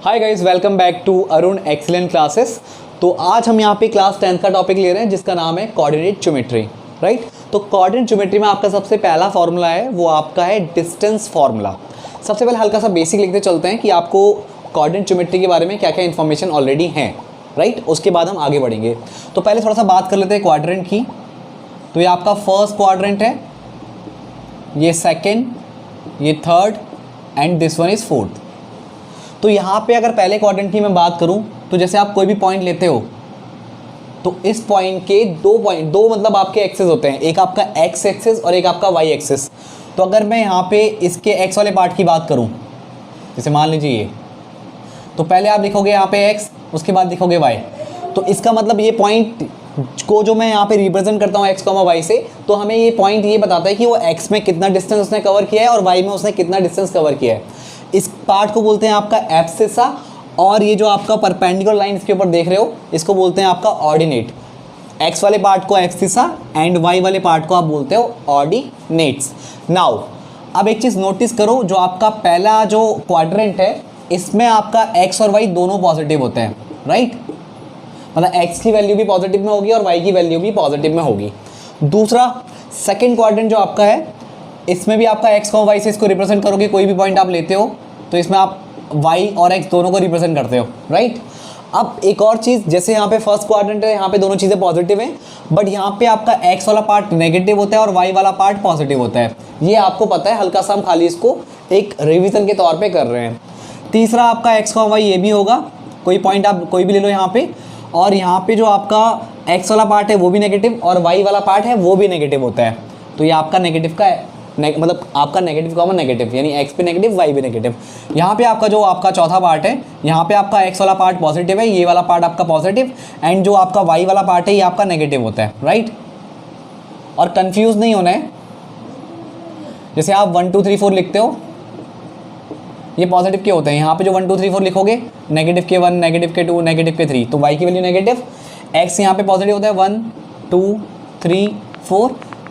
Hi guys, welcome back to Arun excellent classes. तो आज हम यहाँ पे क्लास 10th का टॉपिक ले रहे हैं जिसका नाम है कोऑर्डिनेट ज्योमेट्री, राइट। तो कोऑर्डिनेट ज्योमेट्री में आपका सबसे पहला फॉर्मूला है वो आपका है डिस्टेंस फॉर्मूला। सबसे पहले हल्का सा बेसिक लिखते चलते हैं कि आपको कोऑर्डिनेट ज्योमेट्री के बारे में क्या क्या इन्फॉर्मेशन ऑलरेडी है, राइट। उसके बाद हम आगे बढ़ेंगे। तो पहले थोड़ा सा बात कर लेते हैं क्वाड्रेंट की। तो ये आपका फर्स्ट क्वाड्रेंट है, ये सेकेंड, ये third and this one is fourth. तो यहाँ पे अगर पहले क्वाड्रेंट की मैं बात करूँ तो जैसे आप कोई भी पॉइंट लेते हो तो इस पॉइंट के दो मतलब आपके एक्सेस होते हैं, एक आपका एक्स एक्सेस और एक आपका वाई एक्सेस। तो अगर मैं यहाँ पे इसके एक्स वाले पार्ट की बात करूँ, जैसे मान लीजिए ये, तो पहले आप लिखोगे यहाँ पे एक्स, उसके बाद लिखोगे वाई। तो इसका मतलब ये पॉइंट को जो मैं यहाँ पे रिप्रेजेंट करता हूँ एक्स कॉमा वाई से, तो हमें ये पॉइंट ये बताता है कि वो एक्स में कितना डिस्टेंस उसने कवर किया है और वाई में उसने कितना डिस्टेंस कवर किया है। इस पार्ट को बोलते हैं आपका एब्सिसा, और ये जो आपका परपेंडिकुलर लाइन इसके ऊपर देख रहे हो इसको बोलते हैं आपका ऑर्डिनेट। एक्स वाले पार्ट को एब्सिसा एंड वाई वाले पार्ट को आप बोलते हो ऑर्डिनेट्स। नाउ अब एक चीज़ नोटिस करो, जो आपका पहला जो क्वाड्रेंट है इसमें आपका एक्स और वाई दोनों पॉजिटिव होते हैं, राइट। मतलब एक्स की वैल्यू भी पॉजिटिव में होगी और वाई की वैल्यू भी पॉजिटिव में होगी। दूसरा सेकेंड क्वाड्रेंट जो आपका है, इसमें भी आपका एक्स और वाई से इसको रिप्रेजेंट करोगे। कोई भी पॉइंट आप लेते हो तो इसमें आप वाई और एक्स दोनों को रिप्रेजेंट करते हो, राइट। अब एक और चीज़, जैसे यहाँ पे फर्स्ट क्वाड्रेंट है, यहाँ पे दोनों चीज़ें पॉजिटिव हैं, बट यहाँ पे आपका एक्स वाला पार्ट नेगेटिव होता है और वाई वाला पार्ट पॉजिटिव होता है। ये आपको पता है, हल्का सा हम खाली इसको एक रिविजन के तौर पर कर रहे हैं। तीसरा आपका एक्स और वाई ये भी होगा, कोई पॉइंट आप कोई भी ले लो यहाँ पे, और यहाँ पे जो आपका एक्स वाला पार्ट है वो भी नेगेटिव और वाई वाला पार्ट है वो भी नेगेटिव होता है। तो ये आपका नेगेटिव का मतलब आपका नेगेटिव कॉमन नेगेटिव, यानी एक्स भी नेगेटिव वाई भी नेगेटिव। यहाँ पे आपका जो आपका चौथा पार्ट है, यहाँ पे आपका एक्स वाला पार्ट पॉजिटिव है, ये वाला पार्ट आपका पॉजिटिव, एंड जो आपका वाई वाला पार्ट है ये आपका नेगेटिव होता है, राइट। और कंफ्यूज नहीं होना है, जैसे आप 1 2 3 4 लिखते हो ये पॉजिटिव के होते हैं। यहाँ पे जो 1 2 3 4 लिखोगे नेगेटिव के 1, नेगेटिव के 2, नेगेटिव के 3, तो वाई की वैल्यू नेगेटिव। एक्स यहाँ पे पॉजिटिव होता है 1 2 3 4,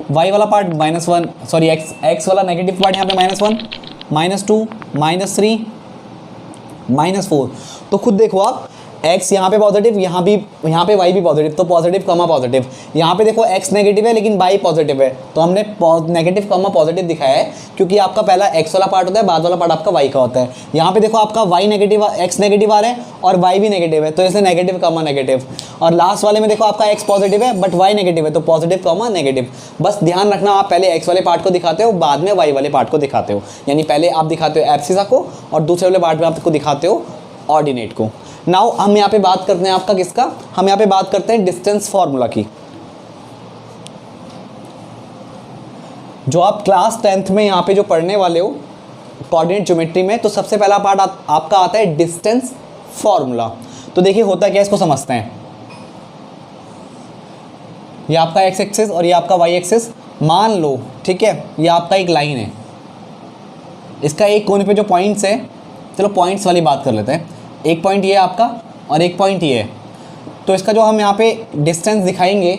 वाई वाला पार्ट -1, सॉरी एक्स वाला नेगेटिव पार्ट यहाँ पे -1 -2 -3 -4। तो खुद देखो आप, एक्स यहाँ पे पॉजिटिव, यहाँ पे वाई भी पॉजिटिव, तो पॉजिटिव कॉमा पॉजिटिव। यहाँ पे देखो एक्स नेगेटिव है लेकिन वाई पॉजिटिव है, तो हमने नेगेटिव कॉमा पॉजिटिव दिखाया है क्योंकि आपका पहला एक्स वाला पार्ट होता है, बाद वाला पार्ट आपका वाई का होता है। यहाँ पे देखो आपका वाई नेगेटिव, एक्स नेगेटिव आ रहा है और वाई भी नेगेटिव है, तो इसलिए नेगेटिव कॉमा नेगेटिव। और लास्ट वाले में देखो आपका एक्स पॉजिटिव है बट वाई नेगेटिव है, तो पॉजिटिव कॉमा नेगेटिव। बस ध्यान रखना, आप पहले एक्स वाले पार्ट को दिखाते हो, बाद में वाई वाले पार्ट को दिखाते हो, यानी पहले आप दिखाते हो एब्सिसा को और दूसरे वाले पार्ट में आपको दिखाते हो ऑर्डिनेट को। नाउ हम यहाँ पे बात करते हैं आपका किसका, हम यहाँ पे बात करते हैं डिस्टेंस फॉर्मूला की। जो आप क्लास 10th में यहाँ पे जो पढ़ने वाले हो कोऑर्डिनेट ज्योमेट्री में, तो सबसे पहला पार्ट आपका आता है डिस्टेंस फॉर्मूला। तो देखिए होता क्या है, इसको समझते हैं। ये आपका एक्स एक्सिस और ये आपका वाई एक्सिस मान लो, ठीक है। ये आपका एक लाइन है, इसका एक कोने पे जो पॉइंट्स है, चलो पॉइंट्स वाली बात कर लेते हैं। एक पॉइंट ये है आपका और एक पॉइंट ये है, तो इसका जो हम यहाँ पे डिस्टेंस दिखाएंगे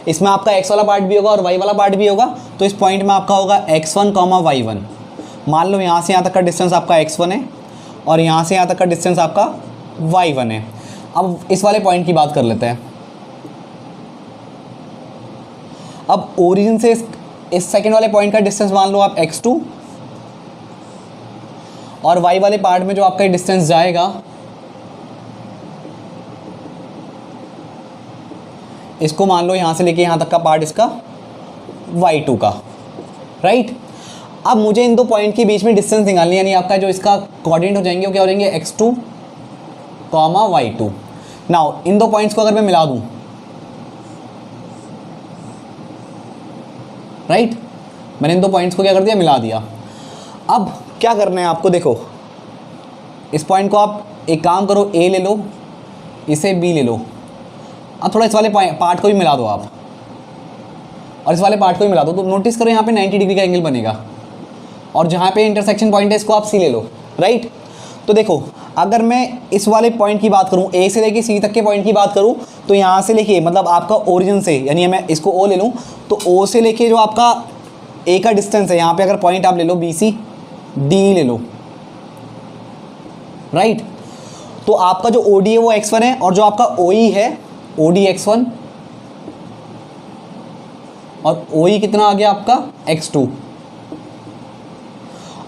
इसमें आपका एक्स वाला पार्ट भी होगा और वाई वाला पार्ट भी होगा। तो इस पॉइंट में आपका होगा x1, y1। मान लो यहाँ से यहाँ तक का डिस्टेंस आपका x1 है और यहाँ से यहाँ तक का डिस्टेंस आपका y1 है। अब इस वाले पॉइंट की बात कर लेते हैं। अब ओरिजिन से इस सेकेंड वाले पॉइंट का डिस्टेंस मान लो आप x2, और y वाले पार्ट में जो आपका डिस्टेंस जाएगा इसको मान लो यहाँ से लेके यहाँ तक का पार्ट इसका y2 का, राइट। अब मुझे इन दो पॉइंट के बीच में डिस्टेंस निकालनी है, यानी आपका जो इसका कोऑर्डिनेट हो जाएंगे वो क्या हो जाएंगे, x2, y2। नाउ इन दो पॉइंट्स को अगर मैं मिला दूँ, राइट, मैंने इन दो पॉइंट्स को क्या कर दिया, मिला दिया। अब क्या करना है आपको, देखो इस पॉइंट को आप एक काम करो, A ले लो, इसे B ले लो। अब थोड़ा इस वाले पार्ट को भी मिला दो आप, और इस वाले पार्ट को भी मिला दो, तो नोटिस करो यहाँ पे 90 डिग्री का एंगल बनेगा, और जहाँ पे इंटरसेक्शन पॉइंट है इसको आप C ले लो, राइट। तो देखो अगर मैं इस वाले पॉइंट की बात करूँ, A से लेके C तक के पॉइंट की बात करूँ, तो यहाँ से लेके मतलब आपका ओरिजिन से, यानी मैं इसको O ले लूँ, तो O से लेके जो आपका A का डिस्टेंस है, यहाँ पे अगर पॉइंट आप ले लो BC, D ले लो, राइट। तो आपका जो OD है वो x1 है और जो आपका OE है OD x1 और OE कितना आ गया आपका x2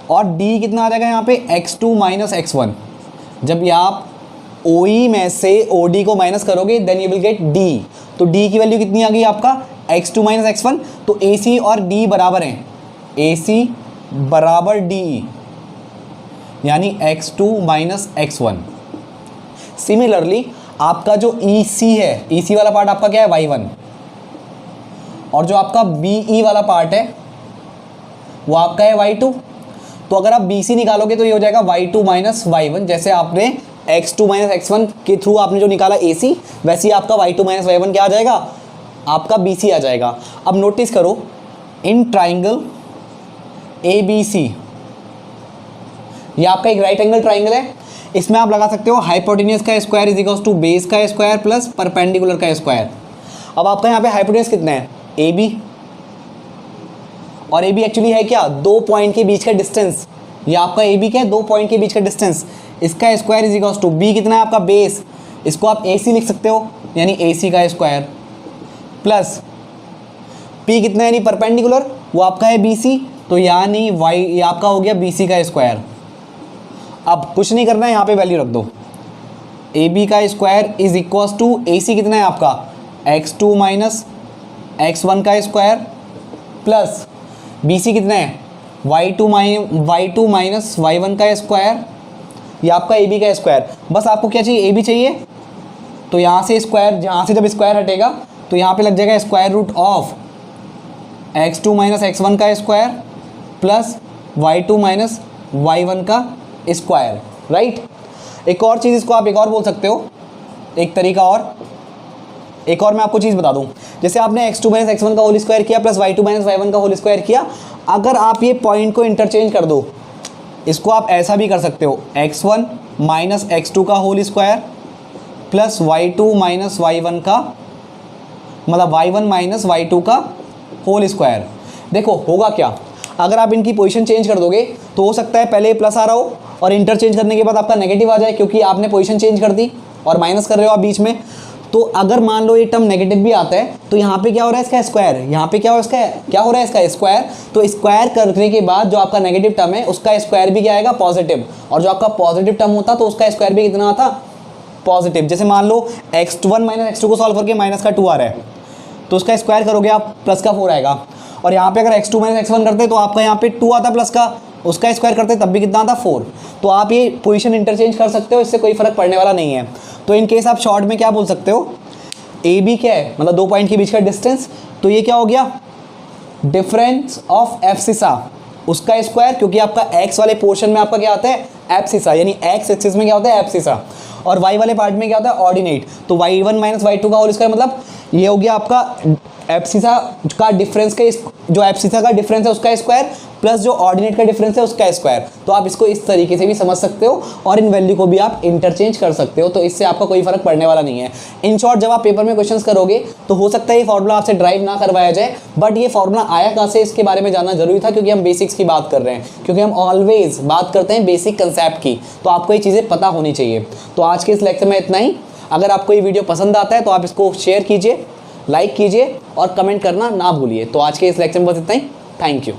और D कितना आ जाएगा यहाँ पे x2 माइनस x1। जब ये आप OE में से OD को माइनस करोगे then you will get D। तो D की वैल्यू कितनी आ गई आपका x2 माइनस x1। तो AC और D बराबर हैं, AC बराबर DE यानी x2 माइनस x1। सिमिलरली आपका जो EC है, EC वाला पार्ट आपका क्या है y1 और जो आपका BE वाला पार्ट है वो आपका है y2। तो अगर आप BC निकालोगे तो ये हो जाएगा y2 माइनस y1। जैसे आपने x2 माइनस x1 के थ्रू आपने जो निकाला AC, वैसे ही आपका y2 माइनस y1 क्या आ जाएगा, आपका BC आ जाएगा। अब नोटिस करो इन ट्राइंगल ABC, ये आपका एक राइट एंगल ट्राइंगल है, इसमें आप लगा सकते हो हाइपोटेन्यूज का square is equals to base का स्क्वायर प्लस परपेंडिकुलर का स्क्वायर। अब आपका यहाँ पे हाइपोटेन्यूज कितना है AB, और AB एक्चुअली है क्या, दो पॉइंट के बीच का डिस्टेंस। ये आपका AB क्या है, दो पॉइंट के बीच का डिस्टेंस। इसका square is equals to B कितना है आपका बेस, इसको आप AC लिख सकते हो यानी AC का स्क्वायर प्लस P कितना है यानी परपेंडिकुलर, वो आपका है BC, तो यानी y ये आपका हो गया BC का स्क्वायर। अब कुछ नहीं करना है, यहाँ पे वैल्यू रख दो, AB का square is equals to AC कितना है आपका x2 माइनस x1 का स्क्वायर प्लस BC कितना है y2 माइनस y1 का स्क्वायर, ये आपका AB का स्क्वायर। बस आपको क्या चाहिए, AB चाहिए, तो यहाँ से स्क्वायर, जहाँ से जब स्क्वायर हटेगा तो यहाँ पे लग जाएगा square root of x2 minus x1 का square plus y2 minus y1 का स्क्वायर, राइट। एक और चीज़ इसको आप एक और बोल सकते हो, एक तरीका और, एक और मैं आपको चीज़ बता दूं, जैसे आपने x2 माइनस x1 का होल स्क्वायर किया प्लस y2 माइनस y1 का होल स्क्वायर किया, अगर आप ये पॉइंट को इंटरचेंज कर दो, इसको आप ऐसा भी कर सकते हो x1 माइनस x2 का whole square plus y2 minus y1 का, मतलब y1 माइनस y2 का होल स्क्वायर। देखो होगा क्या, अगर आप इनकी पोजीशन चेंज कर दोगे तो हो सकता है पहले प्लस आ रहा हो और इंटरचेंज करने के बाद आपका नेगेटिव आ जाए, क्योंकि आपने पोजीशन चेंज कर दी और माइनस कर रहे हो आप बीच में। तो अगर मान लो ये टर्म नेगेटिव भी आता है तो यहाँ पे क्या हो रहा है इसका स्क्वायर, यहाँ पे क्या हो रहा है इसका स्क्वायर। तो स्क्वायर करने के बाद जो आपका नेगेटिव टर्म है उसका स्क्वायर भी क्या आएगा पॉजिटिव, और जो आपका पॉजिटिव टर्म होता तो उसका स्क्वायर भी कितना आता पॉजिटिव। जैसे मान लो x1 माइनस x2 को सॉल्व करके माइनस का 2 आ रहा है तो उसका स्क्वायर करोगे आप प्लस का 4 आएगा, और यहाँ पे अगर x2 माइनस x1 करते तो आपका यहाँ पे 2 आता प्लस का, उसका स्क्वायर करते तब भी कितना आता 4। तो आप ये पोजीशन इंटरचेंज कर सकते हो, इससे कोई फर्क पड़ने वाला नहीं है। तो इन केस आप शॉर्ट में क्या बोल सकते हो, AB क्या है, मतलब दो पॉइंट के बीच का डिस्टेंस, तो ये क्या हो गया डिफरेंस ऑफ एब्सिसा, उसका स्क्वायर, क्योंकि आपका x वाले पोर्शन में आपका क्या आता है एब्सिसा, यानी x एक्सिस में क्या होता है एब्सिसा, और y वाले पार्ट में क्या होता है ऑर्डिनेट। तो y1 माइनस y2 का होल स्क्वायर, मतलब ये हो गया आपका एब्सिसा का डिफरेंस का, जो एब्सिसा का डिफरेंस है उसका स्क्वायर प्लस जो ऑर्डिनेट का डिफरेंस है उसका स्क्वायर। तो आप इसको इस तरीके से भी समझ सकते हो और इन वैल्यू को भी आप इंटरचेंज कर सकते हो, तो इससे आपका कोई फर्क पड़ने वाला नहीं है। इन शॉर्ट जब आप पेपर में क्वेश्चंस करोगे तो हो सकता है ये फॉर्मूला आपसे ड्राइव ना करवाया जाए, बट ये फॉर्मूला आया कहाँ से इसके बारे में जानना जरूरी था, क्योंकि हम बेसिक्स की बात कर रहे हैं, क्योंकि हम ऑलवेज बात करते हैं बेसिक कंसेप्ट की, तो आपको ये चीज़ें पता होनी चाहिए। तो आज के इस लेक्चर में इतना ही। अगर आपको ये वीडियो पसंद आता है तो आप इसको शेयर कीजिए, लाइक कीजिए और कमेंट करना ना भूलिए। तो आज के इस लेक्चर में बस इतना ही। Thank you.